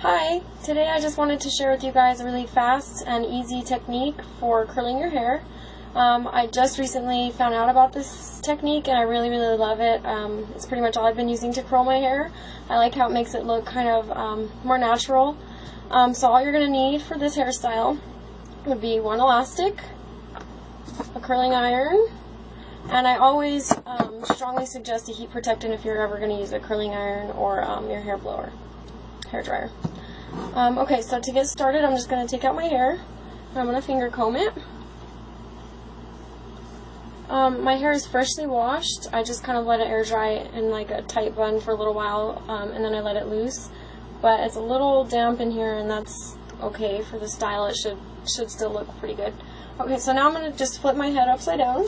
Hi, today I just wanted to share with you guys a really fast and easy technique for curling your hair. I just recently found out about this technique and I really love it. It's pretty much all I've been using to curl my hair. I like how it makes it look kind of more natural. So all you're going to need for this hairstyle would be one elastic, a curling iron, and I always strongly suggest a heat protectant if you're ever going to use a curling iron or your hair dryer. Okay, so to get started, I'm just going to take out my hair and I'm going to finger comb it. My hair is freshly washed. I just kind of let it air dry in like a tight bun for a little while, and then I let it loose. But it's a little damp in here, and that's okay for the style. It should still look pretty good. Okay, so now I'm going to just flip my head upside down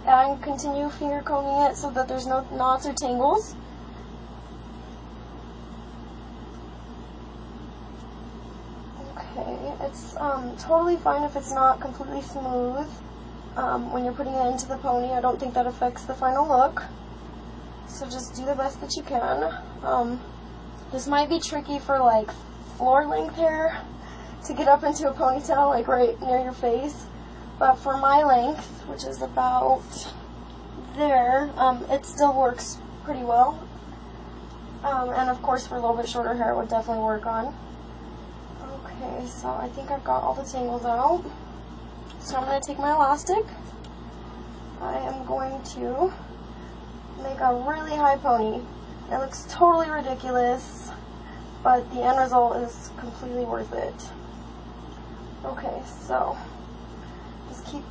and continue finger combing it so that there's no knots or tangles. Okay, it's totally fine if it's not completely smooth when you're putting it into the pony. I don't think that affects the final look. So just do the best that you can. This might be tricky for like floor length hair to get up into a ponytail, like right near your face. But for my length, which is about there, it still works pretty well. And of course for a little bit shorter hair it would definitely work on. Okay, so I think I've got all the tangles out. So I'm going to take my elastic. I am going to make a really high pony. It looks totally ridiculous, but the end result is completely worth it. Okay, so just keep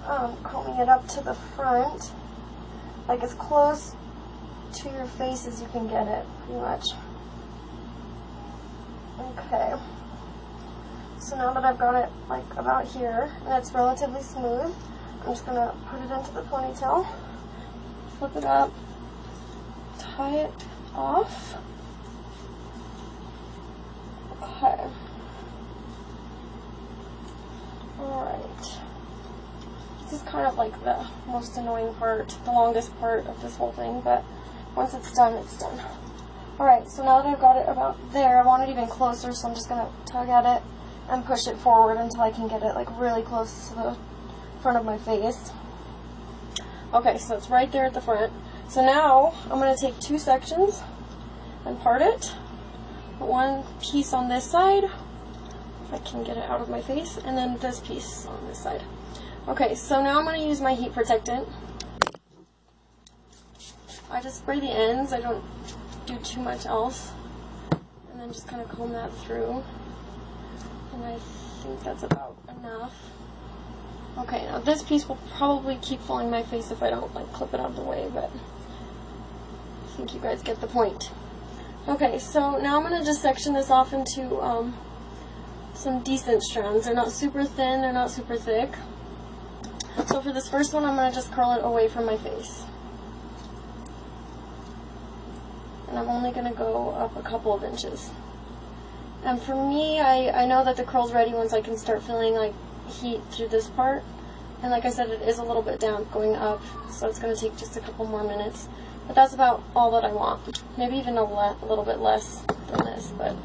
combing it up to the front, like as close to your face as you can get it, pretty much. Okay. So now that I've got it like about here, and it's relatively smooth, I'm just going to put it into the ponytail, flip it up, tie it off. Okay. Alright. This is kind of like the most annoying part, the longest part of this whole thing, but once it's done, it's done. Alright, so now that I've got it about there, I want it even closer, so I'm just going to tug at it and push it forward until I can get it like really close to the front of my face. Okay, so it's right there at the front. So now I'm going to take two sections and part it. Put one piece on this side, if I can get it out of my face, and then this piece on this side. Okay, so now I'm going to use my heat protectant. I just spray the ends, I don't do too much else, and then just kind of comb that through. And I think that's about enough. Okay, now this piece will probably keep falling my face if I don't like clip it out of the way, but I think you guys get the point. Okay, so now I'm going to just section this off into some decent strands. They're not super thin, they're not super thick. So for this first one, I'm going to just curl it away from my face. And I'm only going to go up a couple of inches. And for me, I know that the curl's ready once I can start feeling like heat through this part. And like I said, it is a little bit damp going up, so it's going to take just a couple more minutes. But that's about all that I want. Maybe even a little bit less than this. But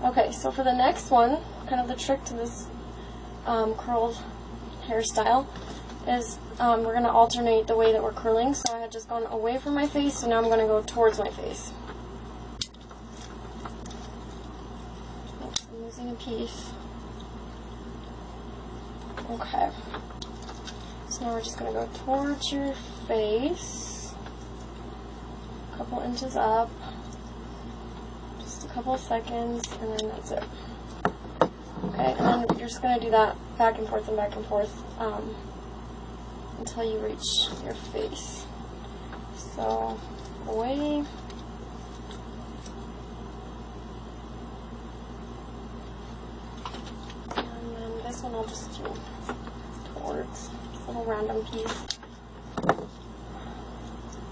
okay, so for the next one, kind of the trick to this curled hairstyle is we're going to alternate the way that we're curling. So I had just gone away from my face, so now I'm going to go towards my face. I'm losing a piece. Okay. So now we're just going to go towards your face. A couple inches up. Just a couple of seconds, and then that's it. Okay, and then you're just going to do that back and forth until you reach your face. So, away. This one I'll just do towards this little random piece.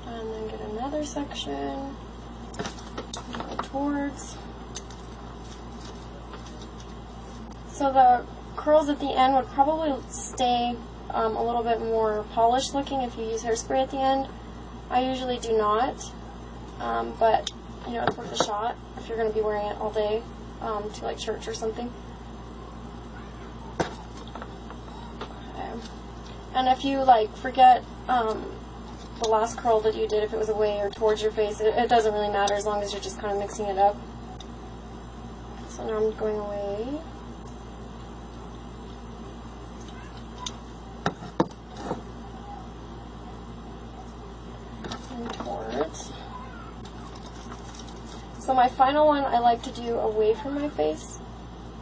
And then get another section, go towards. So the curls at the end would probably stay a little bit more polished looking if you use hairspray at the end. I usually do not, but you know, it's worth a shot if you're going to be wearing it all day to like church or something. Okay. And if you like forget the last curl that you did, if it was away or towards your face, it doesn't really matter as long as you're just kind of mixing it up. So now I'm going away. And towards. So my final one I like to do away from my face.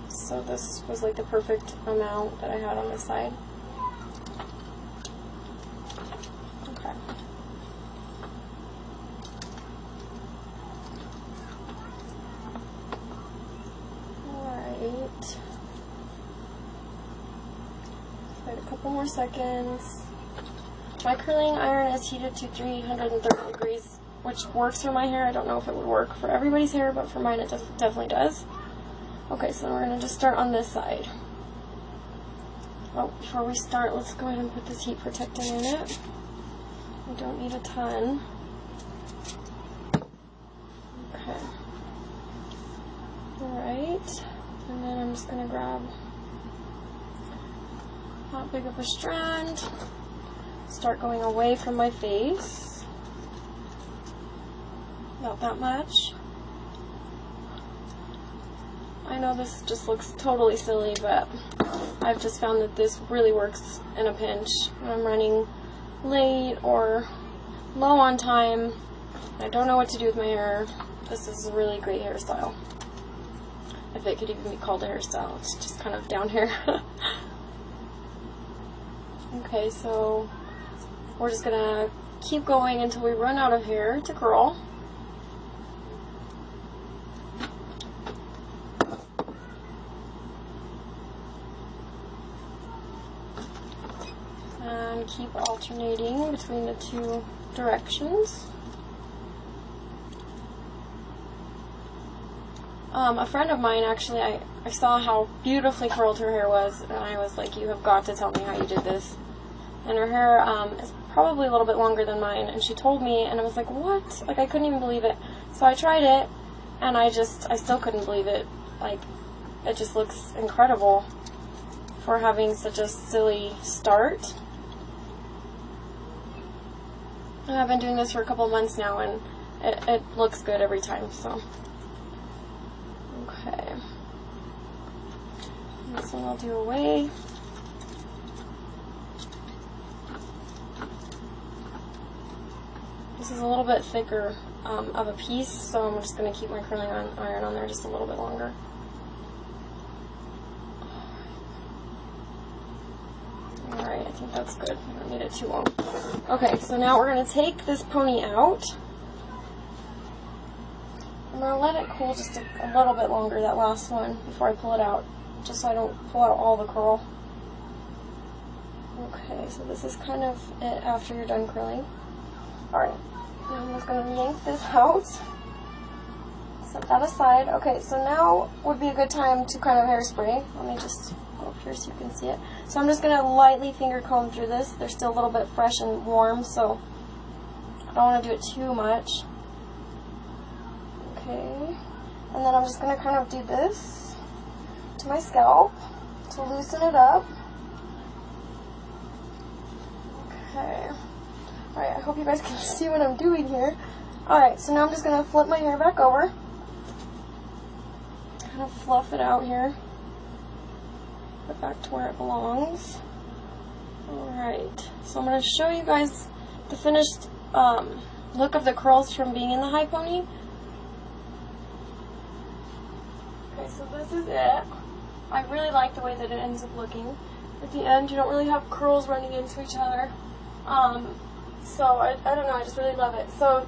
So this was like the perfect amount that I had on this side. Okay. Alright. Wait a couple more seconds. My curling iron is heated to 330 degrees, which works for my hair. I don't know if it would work for everybody's hair, but for mine it definitely does. Okay, so we're going to just start on this side. Oh, before we start, let's go ahead and put this heat protectant in it. We don't need a ton. Okay. Alright, and then I'm just going to grab not big of a strand. Start going away from my face. Not that much. I know this just looks totally silly, but I've just found that this really works in a pinch. When I'm running late or low on time, I don't know what to do with my hair, this is a really great hairstyle. If it could even be called a hairstyle, it's just kind of down here. Okay, so we're just gonna keep going until we run out of hair to curl. And keep alternating between the two directions. A friend of mine, actually, I saw how beautifully curled her hair was, and I was like, you have got to tell me how you did this. And her hair is probably a little bit longer than mine, and she told me, and I was like, what? Like, I couldn't even believe it. So I tried it, and I still couldn't believe it. Like, it just looks incredible for having such a silly start. And I've been doing this for a couple months now, and it looks good every time, so. Okay. This one I'll do away. This is a little bit thicker of a piece, so I'm just going to keep my curling iron on there just a little bit longer. Alright, I think that's good. I don't need it too long. Okay, so now we're going to take this pony out. I'm going to let it cool just a little bit longer, that last one, before I pull it out, just so I don't pull out all the curl. Okay, so this is kind of it after you're done curling. Alright, I'm just going to yank this out, set that aside. Okay, so now would be a good time to kind of hairspray. Let me just go up here so you can see it. So I'm just going to lightly finger comb through this. They're still a little bit fresh and warm, so I don't want to do it too much. Okay, and then I'm just going to kind of do this to my scalp to loosen it up. Okay. Alright, I hope you guys can see what I'm doing here. Alright, so now I'm just going to flip my hair back over. Kind of fluff it out here. Put it back to where it belongs. Alright, so I'm going to show you guys the finished look of the curls from being in the high pony. Okay, so this is it. I really like the way that it ends up looking. At the end, you don't really have curls running into each other. So I don't know, I just really love it. So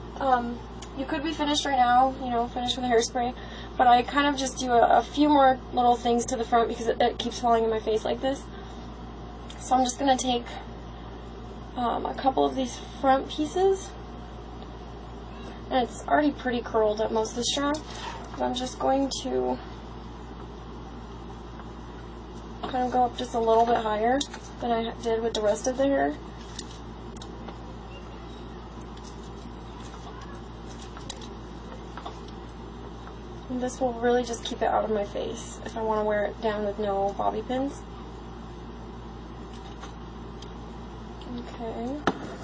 you could be finished right now, you know, finished with a hairspray, but I kind of just do a few more little things to the front because it keeps falling in my face like this. So I'm just going to take a couple of these front pieces, and it's already pretty curled at most of the strand, but I'm just going to kind of go up just a little bit higher than I did with the rest of the hair. And this will really just keep it out of my face if I want to wear it down with no bobby pins. Okay,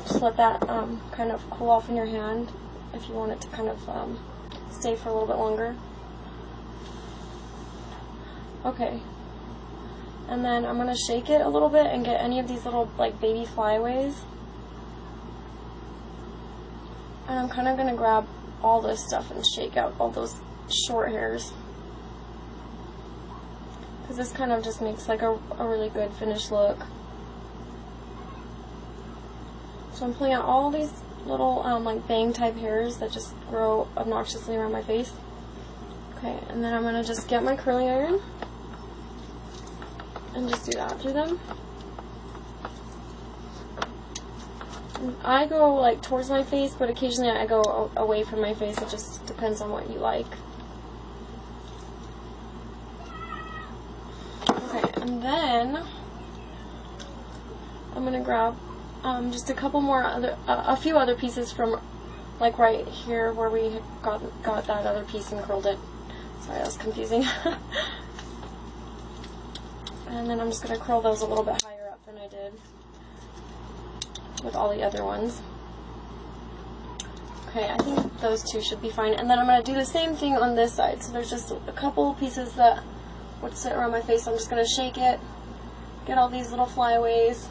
just let that kind of cool off in your hand if you want it to kind of stay for a little bit longer. Okay, and then I'm going to shake it a little bit and get any of these little like baby flyaways. And I'm kind of going to grab all this stuff and shake out all those short hairs. Because this kind of just makes like a really good finished look. So I'm pulling out all these little like bang type hairs that just grow obnoxiously around my face. Okay, and then I'm going to just get my curling iron and just do that through them. And I go like towards my face, but occasionally I go away from my face. It just depends on what you like. Okay, and then I'm going to grab just a couple more a few other pieces from like right here where we got that other piece and curled it. Sorry, that was confusing. And then I'm just going to curl those a little bit higher up than I did with all the other ones. Okay, I think those two should be fine. And then I'm going to do the same thing on this side. So there's just a couple pieces that would sit around my face. I'm just going to shake it, get all these little flyaways.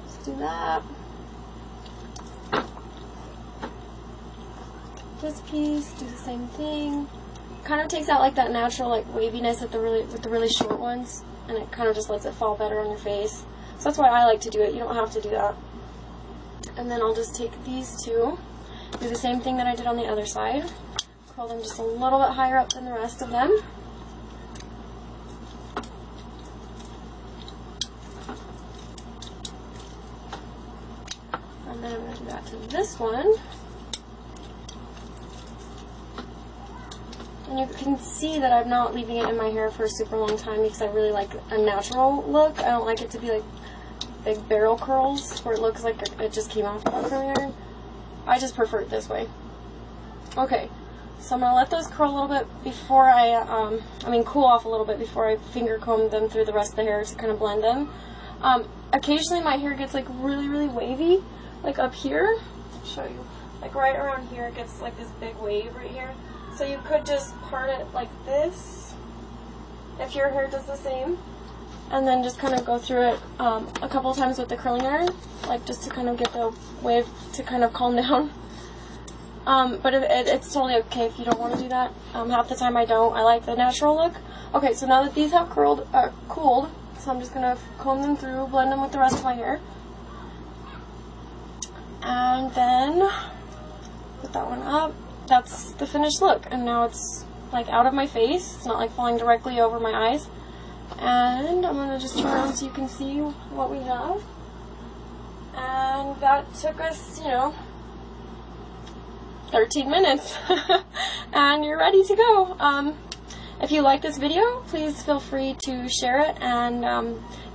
Let's do that. This piece, do the same thing. Kind of takes out like that natural like waviness with the really short ones, and it kind of just lets it fall better on your face. So that's why I like to do it. You don't have to do that. And then I'll just take these two, do the same thing that I did on the other side, curl them just a little bit higher up than the rest of them. And then I'm going to do that to this one. And you can see that I'm not leaving it in my hair for a super long time because I really like a natural look. I don't like it to be like big barrel curls where it looks like it just came off of a curling iron. I just prefer it this way. Okay, so I'm going to let those curl a little bit before cool off a little bit before I finger comb them through the rest of the hair to kind of blend them. Occasionally my hair gets like really wavy, like up here. I'll show you. Like right around here it gets like this big wave right here. So you could just part it like this, if your hair does the same, and then just kind of go through it a couple of times with the curling iron, like just to kind of get the wave to kind of calm down. But it's totally okay if you don't want to do that. Half the time I don't. I like the natural look. Okay, so now that these have cooled, so I'm just going to comb them through, blend them with the rest of my hair. And then put that one up. That's the finished look, and now it's like out of my face. It's not like falling directly over my eyes. And I'm going to just turn around so you can see what we have. And that took us, 13 minutes. And you're ready to go. If you like this video, please feel free to share it and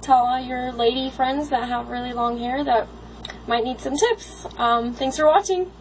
tell all your lady friends that have really long hair that might need some tips. Thanks for watching.